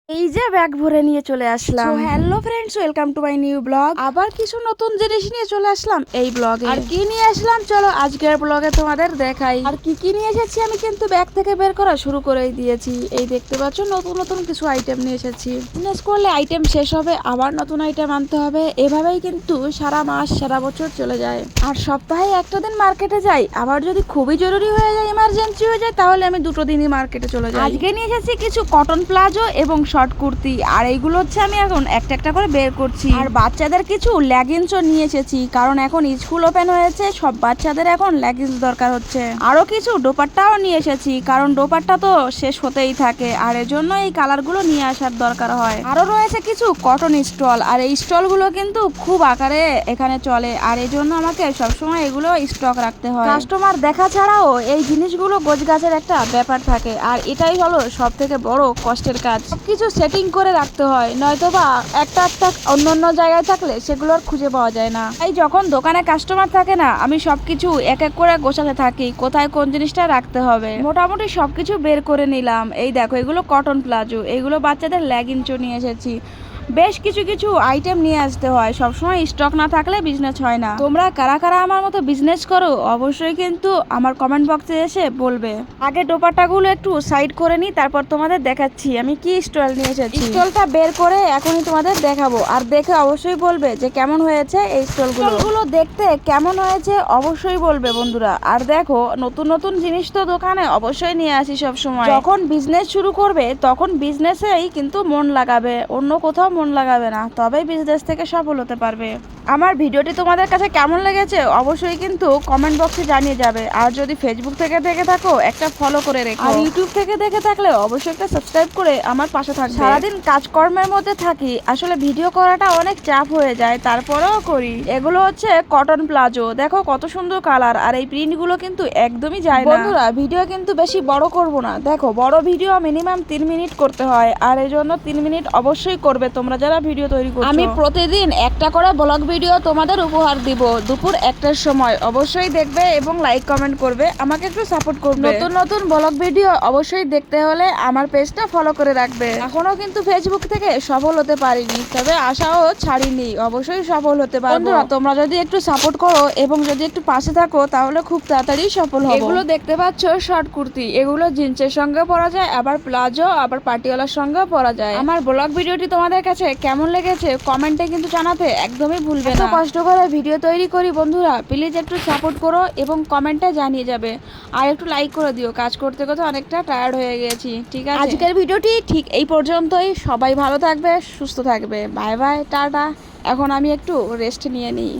এই যে ব্যাগ ভরে নিয়ে চলে আসলাম। Hello friends, welcome to my new blog. আবার কিছু নতুন জিনিস নিয়ে চলে আসলাম এই ব্লগে। আর কি নিয়ে আসলাম চলো আজকের ব্লগে তোমাদের দেখাই। আর কি নিয়ে এসেছি আমি কিন্তু ব্যাগ থেকে বের করা শুরু করেই দিয়েছি। এই দেখতে পাচ্ছ নতুন নতুন কিছু আইটেম নিয়ে এসেছি। বিজনেস করলে আইটেম শেষ হবে, আবার নতুন আইটেম আনতে হবে, এভাবেই কিন্তু সারা মাস সারা বছর চলে যায়। আর সপ্তাহে একটা দিন মার্কেটে যাই, আবার যদি খুবই জরুরি হয়ে যায়, ইমার্জেন্সি হয়ে যায়, তাহলে আমি দুটো দিনই মার্কেটে চলে যাই। আজকে নিয়ে এসেছি কিছু কটন প্লাজো এবং শর্ট কুর্তি, আর এইগুলো হচ্ছে আমি এখন একটা একটা করে বের করছি। আর বাচ্চাদের কিছু লেগিংসও নিয়ে এসেছি, কারণ এখন স্কুল ওপেন হয়েছে, সব বাচ্চাদের এখন লেগিংস দরকার হচ্ছে। আরো কিছু দোপাট্টাও নিয়ে এসেছি, কারণ দোপাট্টা তো শেষ হতেই থাকে, আর এজন্য এই কালারগুলো নিয়ে আসার দরকার হয়। আরো রয়েছে কিছু কটন স্টল, আর এই স্টলগুলো কিন্তু খুব আকারে এখানে চলে, আর এই জন্য আমাকে সবসময় এগুলো স্টক রাখতে হয়। কাস্টমার দেখা ছাড়াও এই জিনিসগুলো গোছগাছের একটা ব্যাপার থাকে, আর এটাই হলো সব থেকে বড় কষ্টের কাজ। সবকিছু সেটিং করে রাখতে হয়, নয়তো বা একটা একটা অন্য জায়গায় থাকলে সেগুলো আর খুঁজে পাওয়া যায় না। তাই যখন দোকানে কাস্টমার থাকে না, আমি সবকিছু এক এক করে গোছাতে থাকি, কোথায় কোন জিনিসটা রাখতে হবে। মোটামুটি সবকিছু বের করে নিলাম। এই দেখো, এগুলো কটন প্লাজো, এগুলো বাচ্চাদের লেগিংসও নিয়ে এসেছি। বেশ কিছু কিছু আইটেম নিয়ে আসতে হয়, সবসময় স্টক না থাকলে বিজনেস হয় না। তোমরা কারা কারা আমার মতো বিজনেস করো অবশ্যই কিন্তু আমার কমেন্ট বক্সে এসে বলবে। আগে দোপাট্টাগুলো একটু সাইড করে নিই, তারপর তোমাদের দেখাচ্ছি আমি কি স্টল নিয়ে এসেছি। স্টলটা বের করে এখনই তোমাদের দেখাবো, আর দেখে অবশ্যই বলবে যে কেমন হয়েছে এই স্টলগুলো দেখতে কেমন হয়েছে অবশ্যই বলবে বন্ধুরা। আর দেখো, নতুন নতুন জিনিস তো দোকানে অবশ্যই নিয়ে আসি সব সময়। যখন বিজনেস শুরু করবে তখন বিজনেসেই কিন্তু মন লাগাবে, অন্য কোথাও মন লাগাবে না, তবেই বিজনেস থেকে সফল হতে পারবে। আমার ভিডিওটি তোমাদের কাছে কেমন লেগেছে অবশ্যই কিন্তু কমেন্ট বক্সে জানিয়ে যাবে। আর যদি ফেসবুক থেকে দেখে থাকো একটা ফলো করে রেখো, আর ইউটিউব থেকে দেখে থাকলে অবশ্যই একটা সাবস্ক্রাইব করে আমার পাশে থাকবে। সারাদিন কাজকর্মের মধ্যে থাকি, আসলে ভিডিও করাটা অনেক চাপ হয়ে যায়, তারপরেও করি। এগুলো হচ্ছে কটন প্লাজো, দেখো কত সুন্দর কালার, আর এই প্রিন্টগুলো কিন্তু একদমই যায় না। বন্ধুরা ভিডিও কিন্তু বেশি বড় করব না, দেখো বড় ভিডিও মিনিমাম 3 মিনিট করতে হয়, আর এই জন্য 3 মিনিট অবশ্যই করবে তোমরা যারা ভিডিও তৈরি করছো। আমি প্রতিদিন একটা করে ব্লগ ভিডিও তোমাদের উপহার দিব দুপুর 1টার সময়, অবশ্যই দেখবে এবং লাইক কমেন্ট করবে, আমাকে একটু সাপোর্ট করবে। নতুন নতুন ব্লগ ভিডিও অবশ্যই দেখতে হলে আমার পেজটা ফলো করে রাখবে। এখনো কিন্তু ফেসবুক থেকে সফল হতে পারিনি, তবে আশাও ছাড়িনি, অবশ্যই সফল হতে পারবো। বন্ধুরা তোমরা যদি একটু সাপোর্ট করো এবং যদি একটু পাশে থাকো তাহলে খুব তাড়াতাড়ি সফল হবে। এগুলো দেখতে পাচ্ছ শর্ট কুর্তি, এগুলো জিন্সের সঙ্গে পরা যায়, আবার প্লাজো, আবার পাটিওয়ালার সঙ্গে পরা যায়। আমার ব্লগ ভিডিওটি তোমাদের কাছে কেমন লেগেছে কমেন্টে কিন্তু জানাতে একদমই ভুলবে না। কষ্ট করে ভিডিও তৈরি করি বন্ধুরা, প্লিজ একটু সাপোর্ট করো এবং কমেন্টে জানিয়ে যাবে, আর একটু লাইক করে দিও। কাজ করতে করতে অনেকটা টায়ার্ড হয়ে গেছি। ঠিক আছে, আজকের ভিডিওটি ঠিক এই পর্যন্তই। সবাই ভালো থাকবে, সুস্থ থাকবে, বাই বাই, টাটা। এখন আমি একটু রেস্ট নিয়ে নিই।